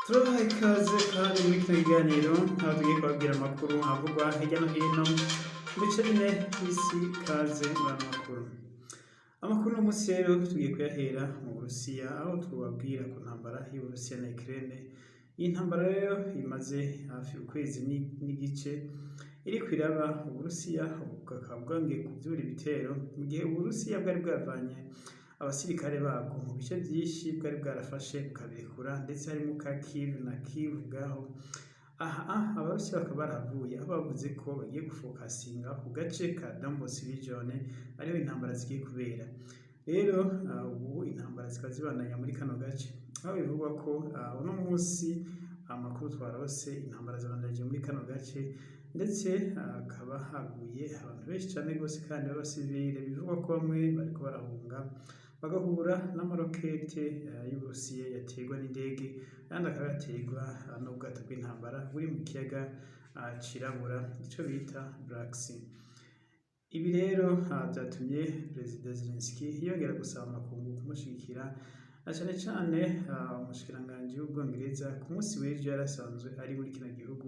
Turabaha ikaze kandi muri kino kiganiro aho tugiye kubabwira amakuru avugwa hirya no hino mu bice bine by'isi. Ikaze muri ano makuru. Amakuru uno munsi rero tugiye kuyahera mu Burusiya, aho tubabwira ku ntambara y'Uburusiya na Ukraine. Iyi ntambara rero imaze hafi ukwezi n'igice iriko iraba. Uburusiya bukaba bwongeye kuvyura ibitero mu gihe Uburusiya bwari bwavanye abasirikare babwo mu bice vyinshi bwari bwarafashe bukabirekura, ndetse harimo ka Kiev na Kiev ubwaho. Abarusiya bakaba barahavuye aho bavuze ko bagiye gufokasinga ku gace ka Donbas region ariho intambara zigiye kubera. Rero ubu intambara zikaba zibandanya muri kano gace, aho bivugwa ko uno munsi amakuru twarose intambara zabandanyije muri kano gace, ndetse hakaba haguye abantu benshi cane gose kandi b'abasivile. Bivugwa ko bamwe bariko barahunga bagahura n'amarokete y'Uburusiya yaterwa n'indege, kandi akaba yaterwa n'ubwato bw'intambara buri mu kiyaga cirabura, ico bita Black Sea. Ibi rero vyatumye Perezida Zelensky yongera gusaba amakungu kumushigikira, na cane cane umushikiranganji w'Ubwongereza ku munsi w'ejo yari asanzwe ari muri kino gihugu,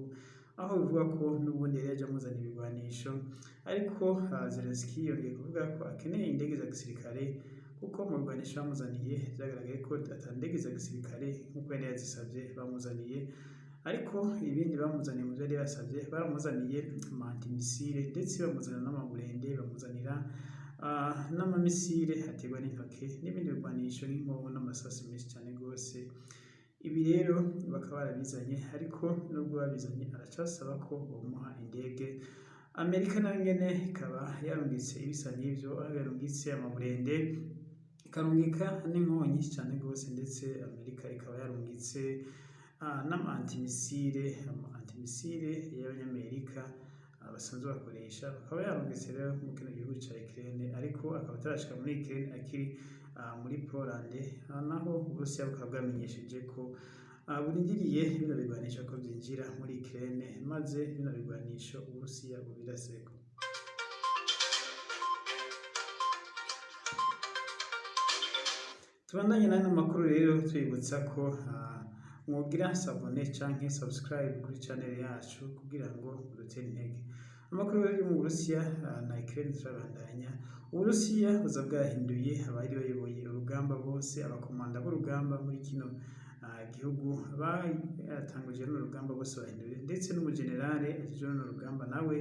aho bivuga ko n'ubundi yari yaje amuzanira ibigwanisho. Ariko Zelensky yongeye kuvuga ko akeneye indege za gisirikare, kuko mu bigwanisho bamuzaniye vyagaragaye ko ata ndege za gisirikare nk'uko yari yazisavye bamuzaniye. Ariko ibindi bamuzaniye mu vyo yari yasavye, baramuzaniye antimisile, ndetse bamuzanira n'amaburende, bamuzanira n'amamisile aterwa n'intoke, n'ibindi bigwanisho nk'inkoho n'amasasu menshi cane gose. Ibi rero bakaba barabizanye, ariko nubwo babizanye aracasaba ko bomuha indege. Amerika nayo nyene ikaba yarungitse ibisa n'ivyo, aho yarungitse amaburende, ikarungika n'inkoho nyinshi cane gose, ndetse Amerika ikaba yarungitse n'ama-antimisile y'Abanyamerika basanzwe bakoresha. Bakaba yarungitse rero mu kino gihugu ca Ukraine, ariko akaba atarashika muri Ukraine, akiri muri Poland. Naho Uburusiya bukaba bwamenyesheje ko burindiriye bino bigwanisho ko vyinjira muri Ukraine, maze bino bigwanisho Uburusiya bubiraseko. Tubandanye n'ano makuru rero twibutsa ko mwogira sabone canke subscribe kuri channel yacu kugira ngo mudutere intege. Amakuru yo mu Burusiya na Ukraine turabandanya. Uburusiya buza bwahinduye abari bayoboye urugamba bose, abakomanda b'urugamba muri kino gihugu batanguje n'urugamba bose bahinduye, ndetse n'umugenerale ajejwe n'urugamba nawe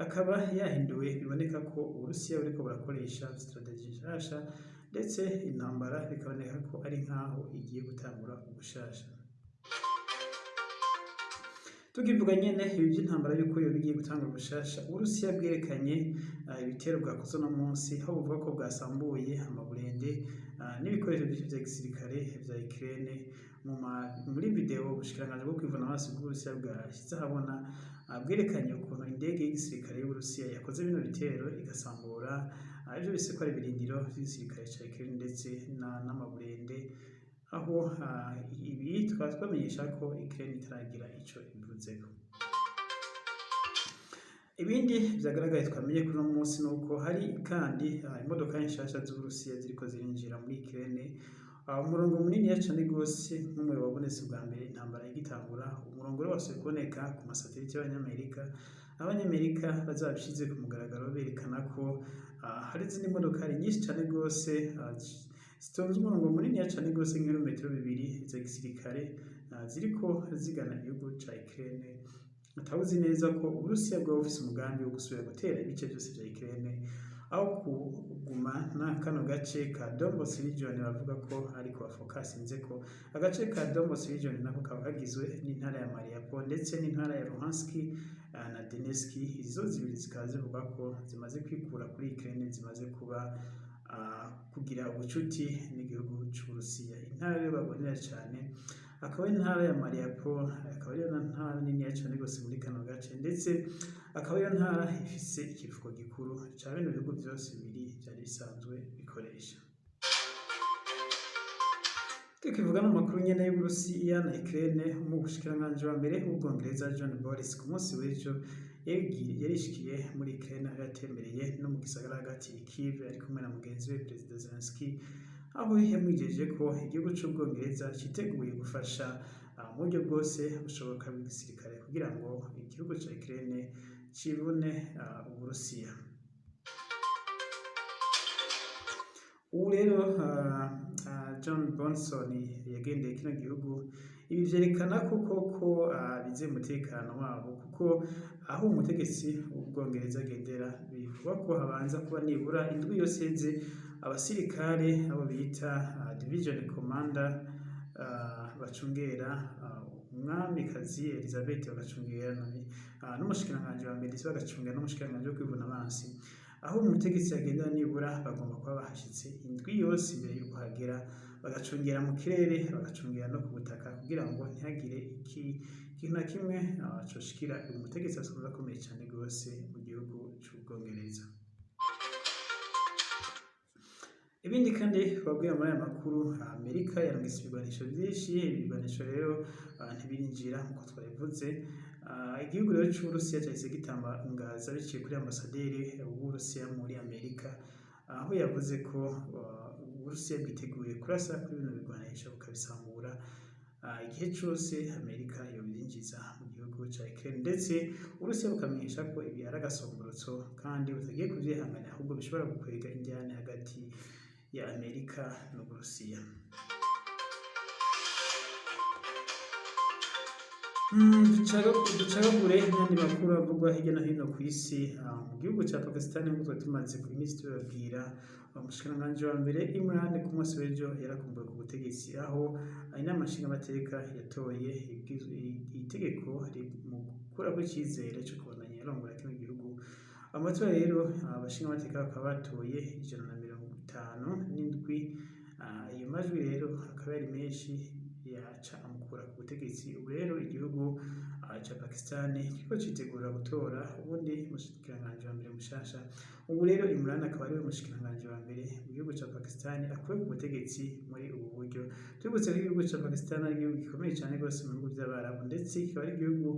akaba yahinduwe. Biboneka ko Uburusiya buriko burakoresha strategie nshasha, ndetse intambara bikaboneka ko ari nkaho igiye gutangura ubushasha. Tukivuga nyene ibi vy'intambara yuko yo bigiye gutangura ubushasha, Uburusiya bwerekanye ibitero bwakoze uno munsi, aho buvuga ko bwasambuye amaburende n'ibikoresho vyinshi vya gisirikare vya Ukraine. Muri video ubushikiranganji bwo kwivuna amaso bw'Uburusiya bwashize ahabona bwerekanye ukuntu indege y'igisirikare y'Uburusiya yakoze bino bitero, igasambura ivyo bise ko ari ibirindiro vy'igisirikare ca Ukraine, ndetse n'amaburende. Aho ibi tukaba twamenyesha ko Ukraine itaragira ico ibivuzeko. Ibindi vyagaragaye twamenye kuri uno munsi nuko hari kandi imodoka nshasha z'Uburusiya ziriko zirinjira muri Ukraine. Umurongo munini cane gose nk'umwe wabonetse bwa mbere intambara igitangura. Umurongo rero wasubiye kuboneka ku masatelite y'Abanyamerika. Abanyamerika bazabishize ku mugaragaro berekana ko hari izindi modoka nyinshi cane gose zitonze umurongo munini cane gose nk'ibirometero 2 za gisirikare ziriko zigana igihugu ca Ukraine. Utabuzi neza ko Uburusiya bwaba bufise umugambi wo gusubira gutera ibice vyose vya Ukraine, aho kuguma na kano gace ka Donbas region. Bavuga ko ariko bafokasinze ko agace ka Donbas region nako kaba kagizwe n'intara ya Mariupol, ndetse n'intara ya Luhansk na Donetsk. Izo zibiri zikaba zivuga ko zimaze kwikura kuri Ukraine, zimaze kuba kugira ubucuti n'igihugu c'Uburusiya. Intara rero babonera cane akaba ari intara ya Mariupol, akaba ariyo ntara nini cane gose muri kano gace, ndetse akaba ariyo ntara ifise ikivuko gikuru ca bino bihugu vyose bibiri vyari bisanzwe bikoresha. Tukivuga n'amakuru nyene y'Uburusiya na Ukraine, mu bushikiranganji wa mbere w'Ubwongereza John Boris ku munsi w'ejo yarishikiye muri Ukraine, aho yatembereye no mu gisagara hagati Kiev, ari kumwe na mugenzi we Perezida Zelensky, aho yamwijeje ko igihugu c'Ubwongereza citeguye gufasha mu buryo bwose bushoboka bw'igisirikare kugira ngo igihugu ca Ukraine civune Uburusiya. Ubu rero John Bonson yagendeye kino gihugu, ibi vyerekana ko koko bizeye umutekano wabo, kuko aho umutegetsi w'Ubwongereza agendera bivugwa ko habanza kuba nibura indwi yose iheze abasirikare abo bita division commander bacungera umwamikazi Elizabeth, bagacungera n'umushikiranganji wa mbere bagacungera n'umushikiranganji wo kwivuna abansi. Aho umutegetsi yagendera nibura bagomba kuba bahashitse indwi yose imbere y'uko hagera, bagacungera mu kirere, bagacungera no ku butaka kugira ngo ntihagire ikintu na kimwe coshikira umutegetsi asanzwe akomeye cane gose mu gihugu c'Ubwongereza. Ibindi kandi twabwira muri aya makuru, Amerika yarungitse ibigwanisho vyinshi. Ibigwanisho rero ntibirinjira nkuko twabivuze. Igihugu rero c'Uburusiya cahise gitangaza biciye kuri ambasaderi w'Uburusiya muri Amerika, aho yavuze ko Uburusiya bwiteguye kurasa kuri bino bigwanisho bukabisambura igihe cose Amerika yovyinjiza mu gihugu ca Ukraine, ndetse Uburusiya bukamenyesha ko ibi ari agasomborotso kandi butagiye kuvyihanganira, ahubwo bishobora gukwega injyane hagati ya Amerika n'Uburusiya. Ducagagure n'andi makuru avugwa hirya no hino kw'isi. Mu gihugu ca Pakistan nk'uko twari tumaze imisi tubabwira, umushikiranganji wa mbere Imran ku munsi w'ejo yarakumbuwe ku butegetsi, aho inama nshingamateka yatoye itegeko mu gukurako icizere co kubandanya yarongora kino gihugu. Amatora rero abashingamateka bakaba batoye 157. Ayo majwi rero akaba yari menshi yaca amukura ku butegetsi. Ubu rero igihugu ca Pakistan kiriko citegura gutora ubundi mushikiranganji wa mbere mushasha. Ubu rero Imran akaba ariwe mushikiranganji wa mbere mu gihugu ca Pakistan akuwe ku butegetsi muri ubu buryo. Tubibutse ko igihugu ca Pakistan ari igihugu gikomeye cane gose mu bihugu vy'Abarabu, ndetse kikaba ari igihugu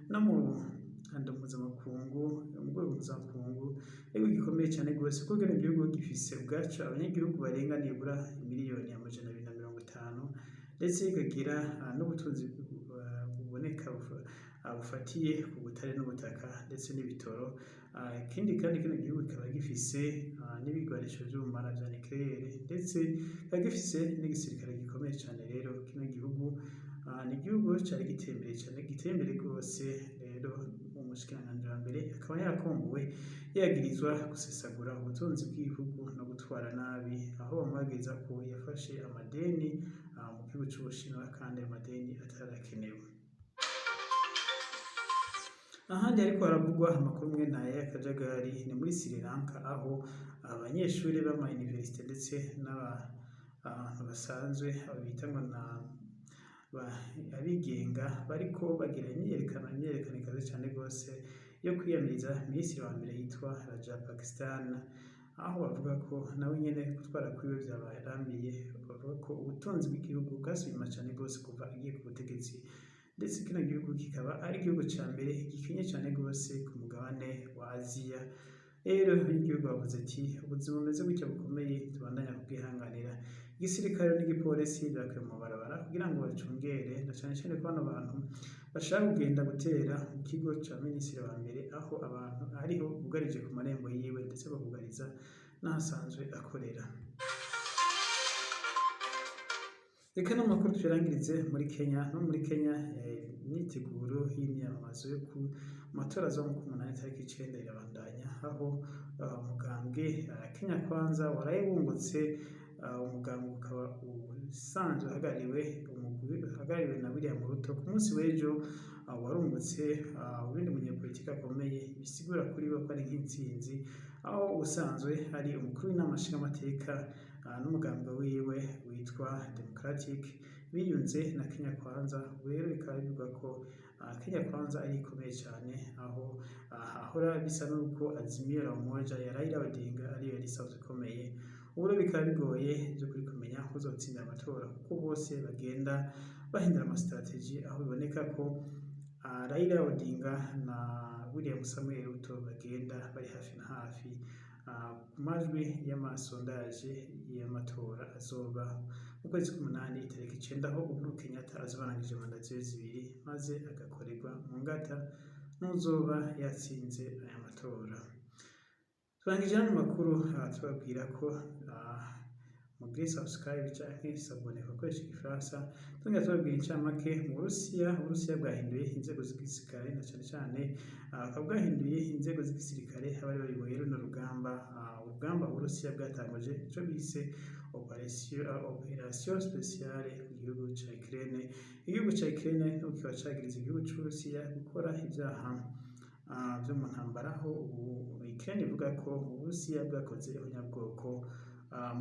no mu ruhando mpuzamakungu, mu rwego mpuzamakungu igihugu gikomeye cane gose, kuko kino gihugu gifise ubwaco abanyagihugu barenga nibura miliyoni 250, ndetse kikagira n'ubutunzi buboneka bufatiye ku butare n'ubutaka ndetse n'ibitoro. Ikindi kandi kino gihugu kikaba gifise n'ibigwanisho vy'ubumara vya nucleaire, ndetse kikaba gifise n'igisirikare gikomeye cane. Rero kino gihugu ni igihugu cari giteye imbere rwose. Rero umushikiranganji wa mbere akaba yakombowe yagirizwa gusesagura ubutunzi bw'igihugu no gutwara nabi, aho bamwagiriza ko yafashe amadeni mu gihugu c'Ubushinwa kandi ayo madeni atarakenewe. Ahandi ariko haravugwa amakuru mwe naye y'akajagari ni muri Sri Lanka, aho abanyeshuri b'ama universite ndetse n'abantu basanzwe bita ngo abigenga bariko bagira imyiyerekano ikaze cane gose yo kwiyamiriza minisitiri wa mbere yitwa Rajapaksa, aho bavuga ko nawe nyene gutwara kwiwe vyabarambiye. Bavuga ko ubutunzi bw'igihugu bwasubiye inyuma cane gose kuva agiye ku butegetsi, ndetse kino gihugu kikaba ari igihugu ca mbere gikenye cane gose ku mugabane wa Aziya. Rero igihugu bavuze ati ubuzima bumeze gutya bukomeye tubandanya kubwihanganira. Igisirikare n'igipolisi birakuye mu mabarabara kugira ngo bacungere, na cane cane ko bano bantu bashaka kugenda gutera mu kigo ca minisitiri wa mbere, aho abantu ariho bugarije ku marembo yiwe, ndetse bakugariza n'ahasanzwe akorera. Reka n'amakuru tuyarangirize muri Kenya. No muri Kenya imyiteguro y'imyamamazo yo ku matora zo ku 8 tariki 9 irabandanya, aho umugambwe Kenya Kwanza waraye wungutse. Umugambwe ukaba usanzwe uhagarariwe na William Ruto. Ku munsi w'ejo warungutse ubundi munyepolitiki akomeye, bisigura kuri we ko ari nk'intsinzi, aho usanzwe ari umukuru w'inama nshingamateka n'umugambwe wiwe witwa Democratic biyunze na Kenya Kwanza. Rero bikaba bivugwa ko Kenya Kwanza ari ikomeye cyane, aho hahora bisa n'uko Azimio la Umoja ya Raila Odinga ariyo yari isanzwe ikomeye. Ubu bikaba bigoye by'ukuri kumenya ko uzotsinda amatora, kuko bose bagenda bahindura amastrategy, aho biboneka ko Raila Odinga na William Samuel Ruto bagenda bari hafi na hafi. ku majwi y'amasondaje y'amatora azoba mu kwezi k'umunani itariki 9 aho Uhuru Kenyatta azobarangije manda ziwe zibiri maze agakorerwa mu ngata n'uzoba yatsinze aya matora. Turangije mu makuru tubabwira ko mugire subscribe canke s'abone bakoresha igifaransa tunga tubabwira incamake mu Burusiya bwahinduye inzego z'igisirikare na cane bwahinduye inzego z'igisirikare abari bayoboye runo rugamba Uburusiya bwatanguje ico bise operation spéciale mu gihugu ca Ukraine. Igihugu ca Ukraine kikaba cagiriza igihugu c'Uburusiya gukora ivyaha vyo mu ntambara aho Ukraine ivuga ko Uburusiya bwakoze abanyabwoko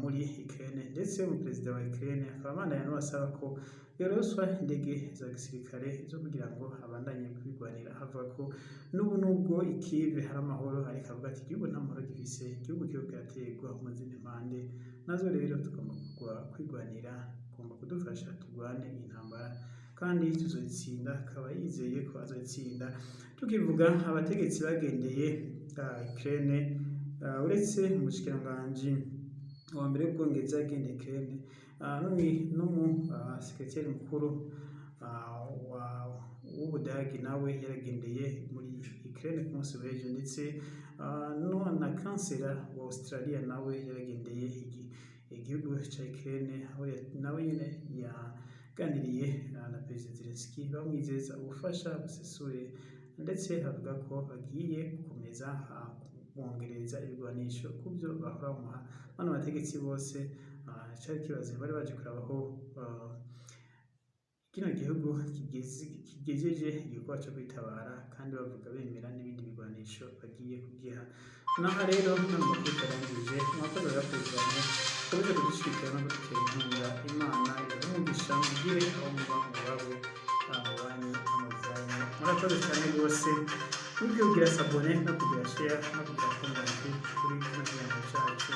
muri Ukraine ndetse umuperezida wa Ukraine akaba abandanya asaba ko yoroswa indege za gisirikare zo kugira ngo abandanye kwigwanira avuga ko nubwo ikive hari amahoro ariko avuga ati igihugu nta mahoro gifise, igihugu kiriko kiraterwa mu zindi mpande, nazo rero tugomba kwigwanira, tugomba kudufasha turwane intambara kandi tuzotsinda. Akaba yizeye ko azotsinda. Tukivuga abategetsi bagendeye Ukraine uretse umushikiranganji wa mbere w'Ubwongereza yagendeye Ukraine sekreteri mukuru w'Ubudagi nawe yaragendeye muri Ukraine ku munsi w'ejo ndetse na kansela wa Australia nawe yaragendeye igihugu ca Ukraine aho nawe nyene yaganiriye na Perezida Zelensky bamwizeza ubufasha busesuye ndetse avuga ko bagiye gukomeza bongereza ibigwanisho kubyo bahora bamuha. Bano bategetsi bose cari kibazo bari baje kurabaho kino gihugu kigejeje igikorwa cyo kwitabara kandi bavuga bemera n'ibindi bigwanisho bagiye kugiha. Naho rero n'amakuru yarangije mwakoze bakurikiranye kubera kudushikira no gutera inkunga. Imana ibumugisha mugire aho muba mubawe abanye amazanye. Murakoze cyane rwose mubyo kugira s'abone no kugira share no kugira comment kuri kino kiganiro cyacu.